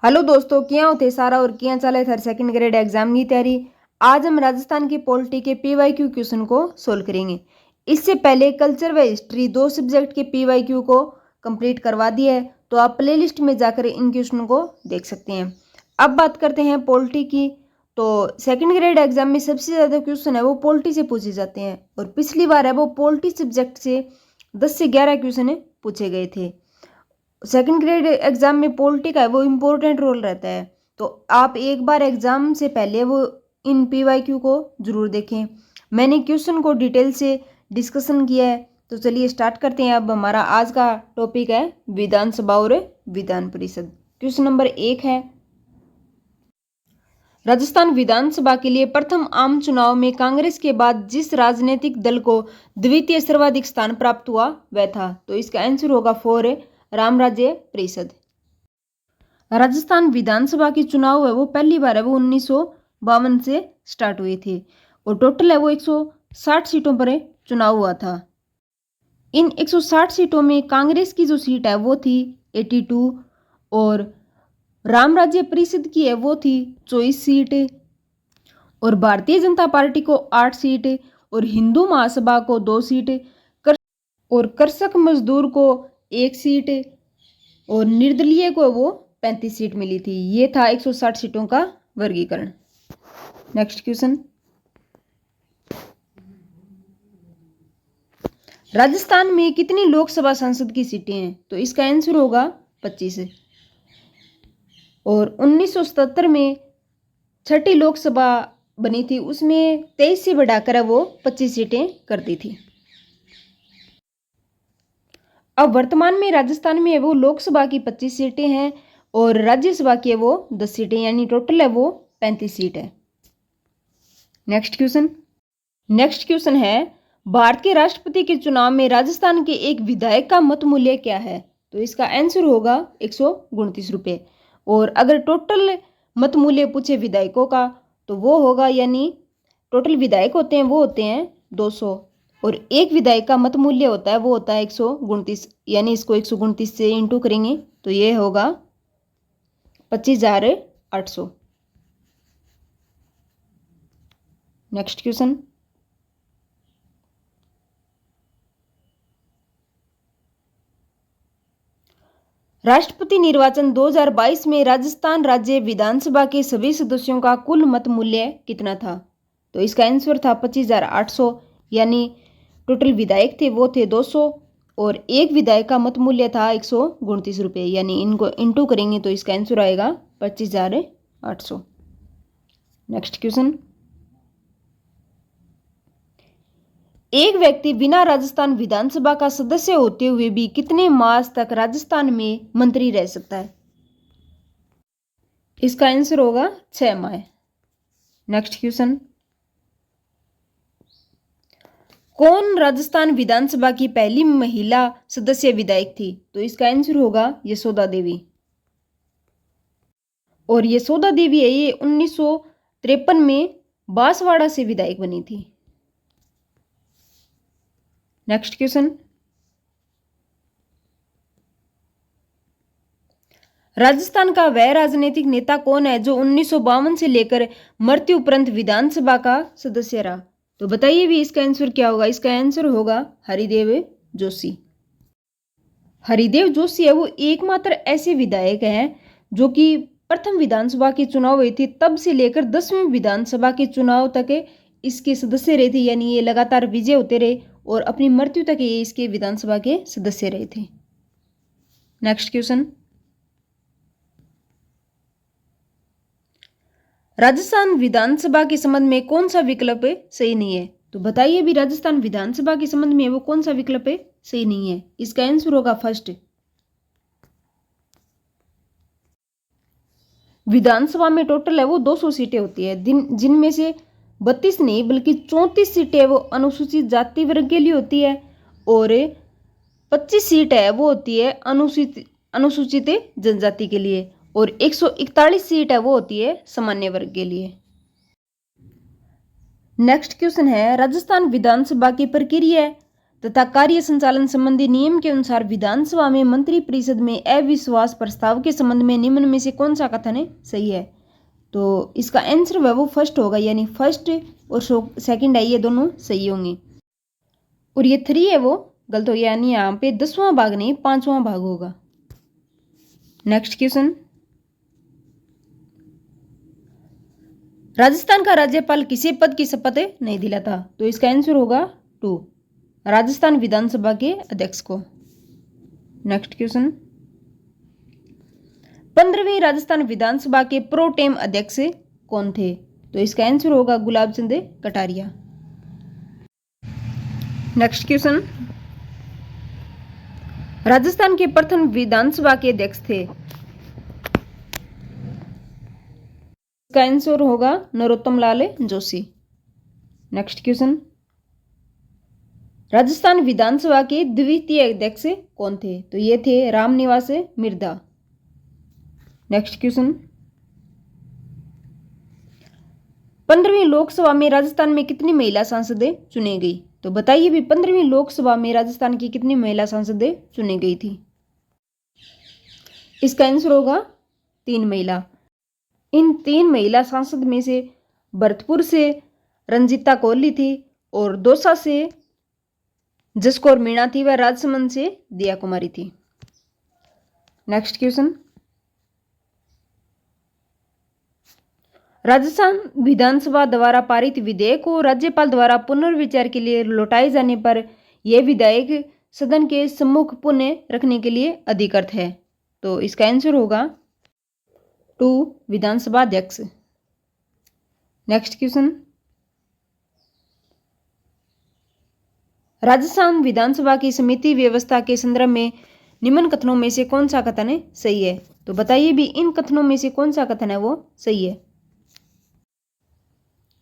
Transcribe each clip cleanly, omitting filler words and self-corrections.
Hello दोस्तों, क्या होते सारा और क्या चले थर सेकंड ग्रेड एग्जाम की तैयारी। आज हम राजस्थान की पॉलिटी के पीवाईक्यू क्वेश्चन को सोल्व करेंगे। इससे पहले कल्चर व हिस्ट्री दो सब्जेक्ट के पीवाईक्यू को कंप्लीट करवा दिया है, तो आप प्लेलिस्ट में जाकर इन क्वेश्चन को देख सकते हैं। अब बात करते हैं पॉलिटी की। तो सेकंड ग्रेड एग्जाम में सबसे ज़्यादा क्वेश्चन है वो पॉलिटी से पूछे जाते हैं, और पिछली बार है वो पॉलिटी सब्जेक्ट से 10 से 11 क्वेश्चन पूछे गए थे। सेकंड ग्रेड एग्जाम में पॉलिटी का वो इम्पोर्टेंट रोल रहता है, तो आप एक बार एग्जाम से पहले वो इन पीवाईक्यू को जरूर देखें। मैंने क्वेश्चन को डिटेल से डिस्कशन किया है, तो चलिए स्टार्ट करते हैं। अब हमारा आज का टॉपिक है विधानसभा और विधान परिषद। क्वेश्चन नंबर 1 है, राजस्थान विधानसभा के लिए प्रथम आम चुनाव में कांग्रेस के बाद जिस राजनीतिक दल को द्वितीय सर्वाधिक स्थान प्राप्त हुआ वह था। तो इसका आंसर होगा 4 राम राज्य परिषद। राजस्थान विधानसभा की चुनाव है वो पहली बार है वो 1952 से स्टार्ट हुए थे, और टोटल है वो 160 सीटों पर चुनाव हुआ था। इन 160 सीटों में कांग्रेस की जो सीट है वो थी 82, और राम राज्य परिषद की है वो थी 24 सीट, और भारतीय जनता पार्टी को 8 सीट, और हिंदू महासभा को 2 सीट, और कृषक मजदूर को 1 सीट, और निर्दलीय को वो 35 सीट मिली थी। ये था 160 सीटों का वर्गीकरण। नेक्स्ट क्वेश्चन, राजस्थान में कितनी लोकसभा सांसद की सीटें हैं? तो इसका आंसर होगा 25। और 1977 में छठी लोकसभा बनी थी, उसमें 23 से बढ़ाकर वो 25 सीटें कर दी थी। अब वर्तमान में राजस्थान में है वो लोकसभा की 25 सीटें हैं, और राज्यसभा की है वो 10 सीटें, यानी टोटल है वो 35 सीट है। नेक्स्ट क्वेश्चन है, भारत के राष्ट्रपति के चुनाव में राजस्थान के एक विधायक का मत मूल्य क्या है? तो इसका आंसर होगा 129 रुपये। और अगर टोटल मत मूल्य पूछे विधायकों का तो वो होगा, यानी टोटल विधायक होते हैं वो होते हैं 200, और एक विधायक का मत मूल्य होता है वो होता है 129, यानी इसको 129 से इंटू करेंगे तो ये होगा 25,800। नेक्स्ट क्वेश्चन, राष्ट्रपति निर्वाचन 2022 में राजस्थान राज्य विधानसभा के सभी सदस्यों का कुल मत मूल्य कितना था? तो इसका आंसर था 25,800, यानी टोटल विधायक थे वो थे 200, और एक विधायक का मत मूल्य था 129 रुपये, यानी इनको इंटू करेंगे तो इसका आंसर आएगा 25,800। नेक्स्ट क्वेश्चन, एक व्यक्ति बिना राजस्थान विधानसभा का सदस्य होते हुए भी कितने मास तक राजस्थान में मंत्री रह सकता है? इसका आंसर होगा 6 माह। नेक्स्ट क्वेश्चन, कौन राजस्थान विधानसभा की पहली महिला सदस्य विधायक थी? तो इसका आंसर होगा यशोदा देवी। और यशोदा देवी है ये 1953 में बांसवाड़ा से विधायक बनी थी। नेक्स्ट क्वेश्चन, राजस्थान का वह राजनीतिक नेता कौन है जो 1952 से लेकर मृत्यु उपरांत विधानसभा का सदस्य रहा? तो बताइए भी इसका आंसर क्या होगा? इसका आंसर होगा हरिदेव जोशी। हरिदेव जोशी है वो एकमात्र ऐसे विधायक हैं जो कि प्रथम विधानसभा के चुनाव हुए थे तब से लेकर 10वीं विधानसभा के चुनाव तक इसके सदस्य रहे थे, यानी ये लगातार विजय होते रहे और अपनी मृत्यु तक ये इसके विधानसभा के सदस्य रहे थे। नेक्स्ट क्वेश्चन, राजस्थान विधानसभा के संबंध में कौन सा विकल्प सही नहीं है? तो बताइए भी राजस्थान विधानसभा के संबंध में वो कौन सा विकल्प सही नहीं है? इसका आंसर होगा फर्स्ट। विधानसभा में टोटल है वो 200 सीटें होती है, जिनमें से 32 नहीं बल्कि 34 सीटें वो अनुसूचित जाति वर्ग के लिए होती है, और 25 सीट है वो होती है अनुसूचित जनजाति के लिए, और 141 सीट है वो होती है सामान्य वर्ग के लिए। नेक्स्ट क्वेश्चन है, राजस्थान विधानसभा की प्रक्रिया तथा कार्य संचालन संबंधी नियम के अनुसार विधानसभा में मंत्रिपरिषद में अविश्वास प्रस्ताव के संबंध में निम्न में से कौन सा कथन है सही है। तो इसका आंसर वो फर्स्ट होगा, यानी फर्स्ट और सेकंड है ये दोनों सही होंगे। और ये 3 है वो गलत हो गया, यानी यहाँ पे 10वां भाग नहीं 5वां भाग होगा। नेक्स्ट क्वेश्चन, राजस्थान का राज्यपाल किसी पद की शपथ नहीं दिलाता। तो इसका आंसर होगा 2, राजस्थान विधानसभा के अध्यक्ष को। नेक्स्ट क्वेश्चन, 15वीं राजस्थान विधानसभा के प्रोटेम अध्यक्ष कौन थे। तो इसका आंसर होगा गुलाब चंद कटारिया। नेक्स्ट क्वेश्चन, राजस्थान के प्रथम विधानसभा के अध्यक्ष थे। इसका आंसर होगा नरोत्तम लाल जोशी। नेक्स्ट क्वेश्चन, राजस्थान विधानसभा के द्वितीय अध्यक्ष कौन थे। तो ये थे रामनिवास मिर्धा। नेक्स्ट क्वेश्चन, 15वीं लोकसभा में राजस्थान में कितनी महिला सांसद चुनी गई। तो बताइए भी 15वीं लोकसभा में राजस्थान की कितनी महिला सांसद चुनी गई थी। इसका आंसर होगा 3 महिला। इन 3 महिला सांसद में से भरतपुर से रंजीता कोहली थी और दौसा से जसकौर मीणा थी व राजसमंद से दिया कुमारी थी। नेक्स्ट क्वेश्चन, राजस्थान विधानसभा द्वारा पारित विधेयक को राज्यपाल द्वारा पुनर्विचार के लिए लौटाए जाने पर यह विधेयक सदन के सम्मुख पुनः रखने के लिए अधिकृत है। तो इसका आंसर होगा 2, विधानसभा अध्यक्ष। नेक्स्ट क्वेश्चन, राजस्थान विधानसभा की समिति व्यवस्था के संदर्भ में निम्न कथनों में से कौन सा कथन सही है। तो बताइए भी इन कथनों में से कौन सा कथन है वो सही है।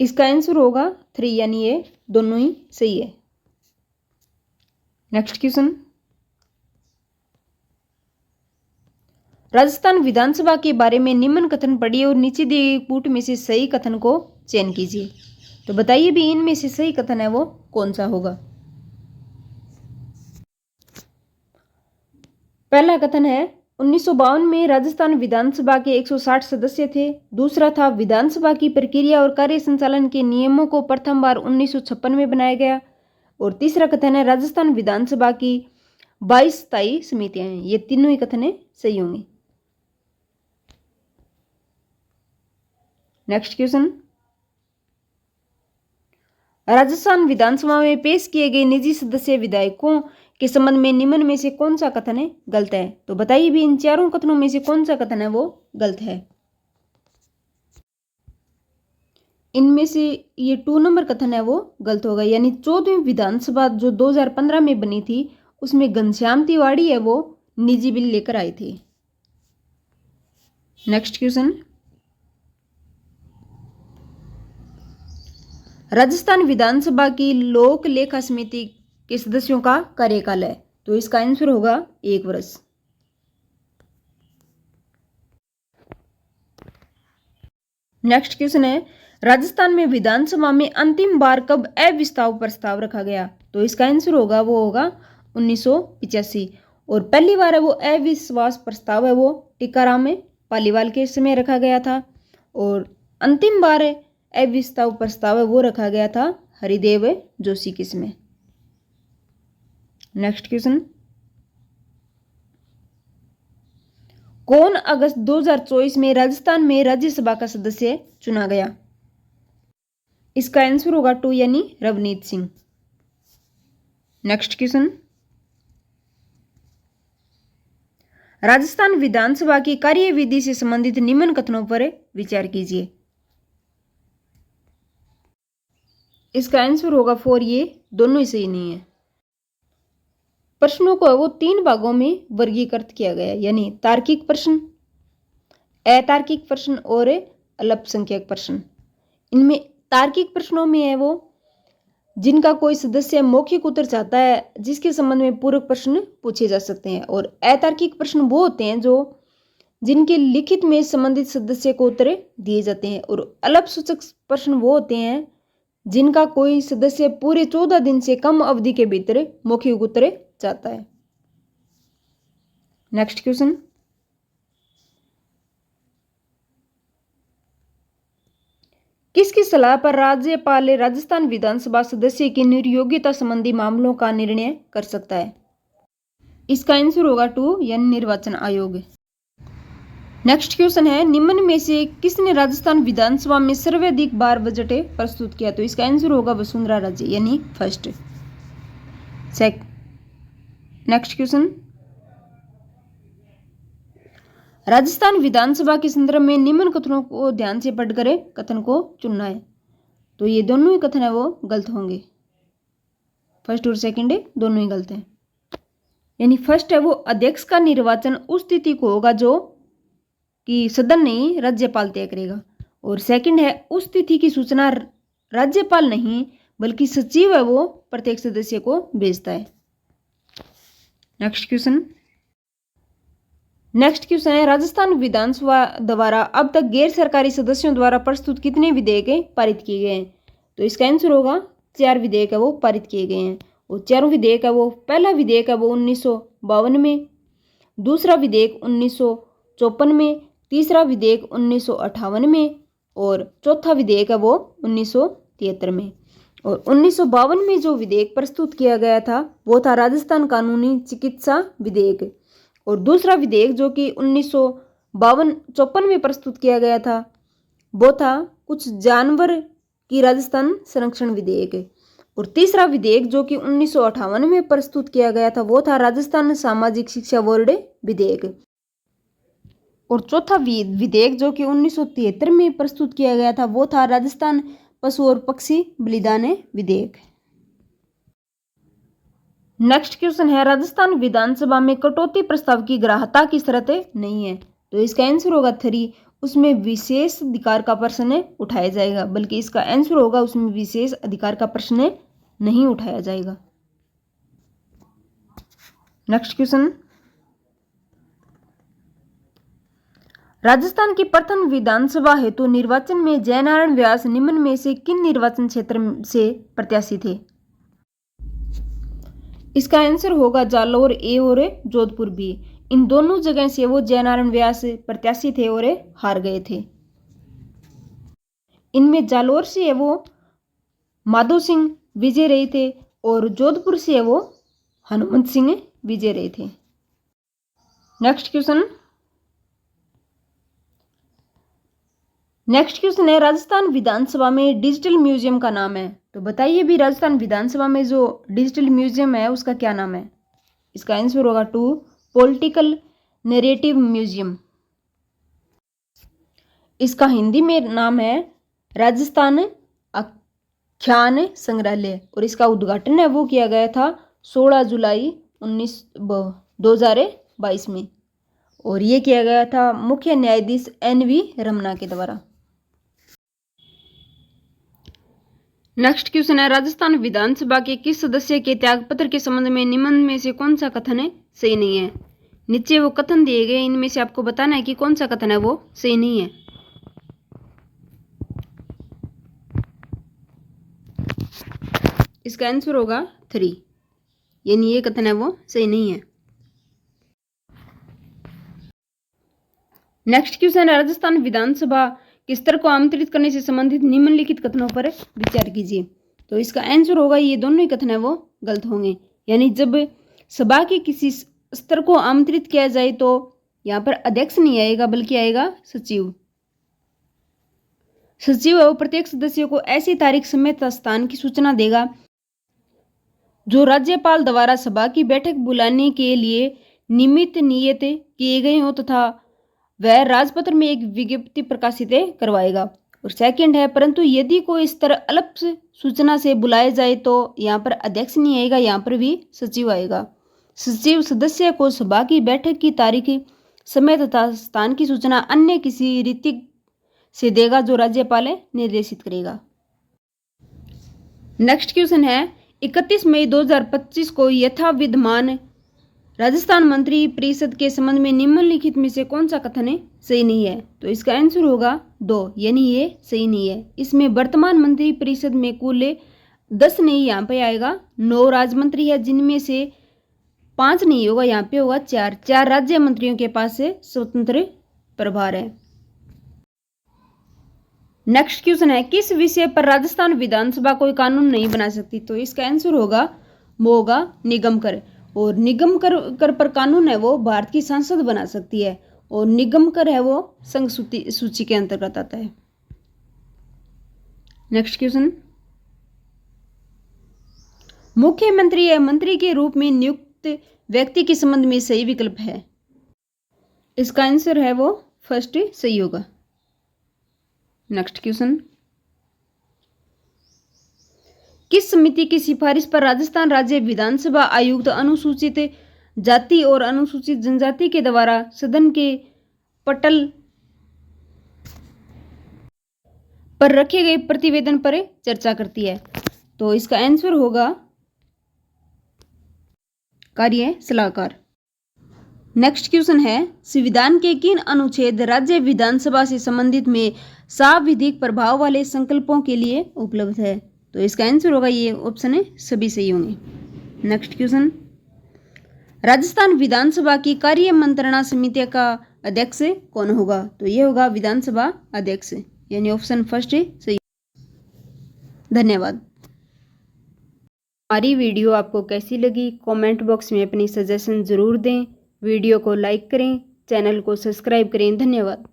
इसका आंसर होगा 3, यानी ये दोनों ही सही है। नेक्स्ट क्वेश्चन, राजस्थान विधानसभा के बारे में निम्न कथन पढ़िए और नीचे दिए गए पुट में से सही कथन को चयन कीजिए। तो बताइए भी इनमें से सही कथन है वो कौन सा होगा। पहला कथन है 1952 में राजस्थान विधानसभा के 160 सदस्य थे। दूसरा था विधानसभा की प्रक्रिया और कार्य संचालन के नियमों को प्रथम बार 1956 में बनाया गया। और तीसरा कथन है राजस्थान विधानसभा की 22 स्थायी समितियां हैं। ये तीनों ही कथन सही होंगे। नेक्स्ट क्वेश्चन, राजस्थान विधानसभा में पेश किए गए निजी सदस्य विधायकों के संबंध में निम्न में से कौन सा कथन गलत है। तो बताइए भी इन चारों कथनों में से कौन सा कथन है वो गलत है। इनमें से ये 2 नंबर कथन है वो गलत होगा, यानी 14वीं विधानसभा जो 2015 में बनी थी उसमें घनश्याम तिवाड़ी है वो निजी बिल लेकर आए थे। नेक्स्ट क्वेश्चन, राजस्थान विधानसभा की लोक लेखा समिति के सदस्यों का कार्यकाल है। तो इसका आंसर होगा 1 वर्ष। नेक्स्ट क्वेश्चन है राजस्थान में विधानसभा में अंतिम बार कब अविश्वास प्रस्ताव रखा गया। तो इसका आंसर होगा वो होगा 1985। और पहली बार है वो अविश्वास प्रस्ताव है वो टीकाराम पालीवाल के समय रखा गया था। और अंतिम बार अविश्वास प्रस्ताव है वो रखा गया था हरिदेव जोशी के समय। नेक्स्ट क्वेश्चन, कौन अगस्त 2024 में राजस्थान में राज्यसभा का सदस्य चुना गया। इसका आंसर होगा 2, यानी रवनीत सिंह। नेक्स्ट क्वेश्चन, राजस्थान विधानसभा की कार्यविधि से संबंधित निम्न कथनों पर विचार कीजिए। इसका आंसर होगा 4, ये दोनों ही सही नहीं है। प्रश्नों को वो 3 भागों में वर्गीकृत किया गया, यानी तार्किक प्रश्न, अतार्किक प्रश्न और अल्पसंख्यक प्रश्न। इनमें तार्किक प्रश्नों में है वो जिनका कोई सदस्य मौखिक उत्तर चाहता है जिसके संबंध में पूरक प्रश्न पूछे जा सकते हैं। और अतार्किक प्रश्न वो होते हैं जो जिनके लिखित में संबंधित सदस्य को उत्तर दिए जाते हैं। और अल्पसूचक प्रश्न वो होते हैं जिनका कोई सदस्य पूरे 14 दिन से कम अवधि के भीतर मौखिक उत्तर चाहता है। नेक्स्ट क्वेश्चन, किसकी सलाह पर राज्यपाल राजस्थान विधानसभा सदस्य की निर्योग्यता संबंधी मामलों का निर्णय कर सकता है? इसका आंसर होगा 2 यानी निर्वाचन आयोग। नेक्स्ट क्वेश्चन है, निम्न में से किसने राजस्थान विधानसभा में सर्वाधिक बार बजट प्रस्तुत किया? तो इसका आंसर होगा वसुंधरा राजे यानी फर्स्ट। नेक्स्ट क्वेश्चन, राजस्थान विधानसभा के संदर्भ में निम्न कथनों को ध्यान से पढ़कर कथन को चुनना है। तो ये दोनों ही कथन है वो गलत होंगे, फर्स्ट और सेकंड दोनों ही गलत हैं। यानी फर्स्ट है वो अध्यक्ष का निर्वाचन उस तिथि को होगा जो कि सदन नहीं राज्यपाल तय करेगा, और सेकंड है उस तिथि की सूचना राज्यपाल नहीं बल्कि सचिव है वो प्रत्येक सदस्य को भेजता है। नेक्स्ट क्वेश्चन है, राजस्थान विधानसभा द्वारा अब तक गैर सरकारी सदस्यों द्वारा प्रस्तुत कितने विधेयक पारित किए गए हैं? तो इसका आंसर होगा 4 विधेयक है वो पारित किए गए हैं, और चारों विधेयक है वो, पहला विधेयक है वो 1952 में, दूसरा विधेयक 1954 में, तीसरा विधेयक 1958 में, और चौथा विधेयक है वो 1973 में। और 1952 में जो विधेयक प्रस्तुत किया गया था वो था राजस्थान कानूनी चिकित्सा विधेयक, और दूसरा विधेयक जो कि 1954 में प्रस्तुत किया गया था वो था कुछ जानवर की राजस्थान संरक्षण विधेयक, और तीसरा विधेयक जो कि 1958 में प्रस्तुत किया गया था वो था राजस्थान सामाजिक शिक्षा बोर्ड विधेयक, और चौथा विधेयक जो कि 1973 में प्रस्तुत किया गया था वो था राजस्थान पशु और पक्षी बलिदान विधेयक। नेक्स्ट क्वेश्चन है, राजस्थान विधानसभा में कटौती प्रस्ताव की ग्राह्यता की शर्त नहीं है। तो इसका आंसर होगा 3, उसमें विशेष अधिकार का प्रश्न उठाया जाएगा, बल्कि इसका आंसर होगा उसमें विशेष अधिकार का प्रश्न नहीं उठाया जाएगा। नेक्स्ट क्वेश्चन, राजस्थान की प्रथम विधानसभा हेतु निर्वाचन में जयनारायण व्यास निम्न में से किन निर्वाचन क्षेत्र से प्रत्याशी थे? इसका आंसर होगा जालौर ए और जोधपुर बी। इन दोनों जगह से वो जयनारायण व्यास प्रत्याशी थे और हार गए थे। इनमें जालौर से है वो माधो सिंह विजय रहे थे, और जोधपुर से है वो हनुमंत सिंह विजय रहे थे। नेक्स्ट क्वेश्चन है, राजस्थान विधानसभा में डिजिटल म्यूजियम का नाम है। तो बताइए भी राजस्थान विधानसभा में जो डिजिटल म्यूजियम है उसका क्या नाम है? इसका आंसर होगा 2, पॉलिटिकल नैरेटिव म्यूजियम। इसका हिंदी में नाम है राजस्थान आख्यान संग्रहालय, और इसका उद्घाटन है वो किया गया था 16 जुलाई 2022 में, और ये किया गया था मुख्य न्यायाधीश NV रमना के द्वारा। नेक्स्ट क्वेश्चन है, राजस्थान विधानसभा के किस सदस्य के त्यागपत्र के संबंध में निम्न में से कौन सा कथन सही नहीं है? नीचे वो कथन दिए गए, इनमें से आपको बताना है कि कौन सा कथन है वो सही नहीं है। इसका आंसर होगा 3, यानी ये कथन है वो सही नहीं है। नेक्स्ट क्वेश्चन है, राजस्थान विधानसभा के स्तर को आमंत्रित करने से संबंधित निम्नलिखित कथनों पर विचार कीजिए। तो इसका आंसर होगा ये दोनों ही कथन है वो गलत होंगे। यानी जब सभा के किसी स्तर को आमंत्रित किया जाए तो यहाँ पर अध्यक्ष नहीं आएगा बल्कि आएगा सचिव। सचिव वो प्रत्येक सदस्य को ऐसी तारीख समय तथा स्थान की सूचना देगा जो राज्यपाल द्वारा सभा की बैठक बुलाने के लिए नियत किए गए हो, तथा वह राजपत्र में एक विज्ञप्ति प्रकाशित करवाएगा। और सेकंड है, परंतु यदि कोई स्तर अल्प सूचना से बुलाया जाए तो यहाँ पर अध्यक्ष नहीं आएगा, यहाँ पर भी सचिव आएगा। सचिव सदस्य को सभा की बैठक की तारीख, समय तथा स्थान की सूचना अन्य किसी रीति से देगा जो राज्यपाल निर्देशित करेगा। नेक्स्ट क्वेश्चन है, 31 मई 2025 को यथाविद्यमान राजस्थान मंत्री परिषद के संबंध में निम्नलिखित में से कौन सा कथन है सही नहीं है? तो इसका आंसर होगा 2, यानी ये सही नहीं है। इसमें वर्तमान मंत्री परिषद में कुल 10 नहीं, यहाँ पे आएगा 9 राज्य मंत्री है, जिनमें से 5 नहीं होगा, यहाँ पे होगा 4 राज्य मंत्रियों के पास से स्वतंत्र प्रभार है। नेक्स्ट क्वेश्चन है, किस विषय पर राजस्थान विधानसभा कोई कानून नहीं बना सकती? तो इसका आंसर होगा वो होगा निगम कर। और निगम कर पर कानून है वो भारत की संसद बना सकती है, और निगम कर है वो संघ सूची के अंतर्गत आता है। नेक्स्ट क्वेश्चन, मुख्यमंत्री या मंत्री के रूप में नियुक्त व्यक्ति के संबंध में सही विकल्प है? इसका आंसर है वो फर्स्ट सही होगा। नेक्स्ट क्वेश्चन, किस समिति की सिफारिश पर राजस्थान राज्य विधानसभा आयुक्त अनुसूचित जाति और अनुसूचित जनजाति के द्वारा सदन के पटल पर रखे गए प्रतिवेदन पर चर्चा करती है? तो इसका आंसर होगा कार्य सलाहकार। नेक्स्ट क्वेश्चन है, संविधान के किन अनुच्छेद राज्य विधानसभा से संबंधित में सांविधिक प्रभाव वाले संकल्पों के लिए उपलब्ध है? तो इसका आंसर होगा ये ऑप्शन है, सभी सही होंगे। नेक्स्ट क्वेश्चन, राजस्थान विधानसभा की कार्य मंत्रणा समिति का अध्यक्ष कौन होगा? तो ये होगा विधानसभा अध्यक्ष, यानी ऑप्शन फर्स्ट सही। धन्यवाद। हमारी वीडियो आपको कैसी लगी कमेंट बॉक्स में अपनी सजेशन जरूर दें। वीडियो को लाइक करें, चैनल को सब्सक्राइब करें। धन्यवाद।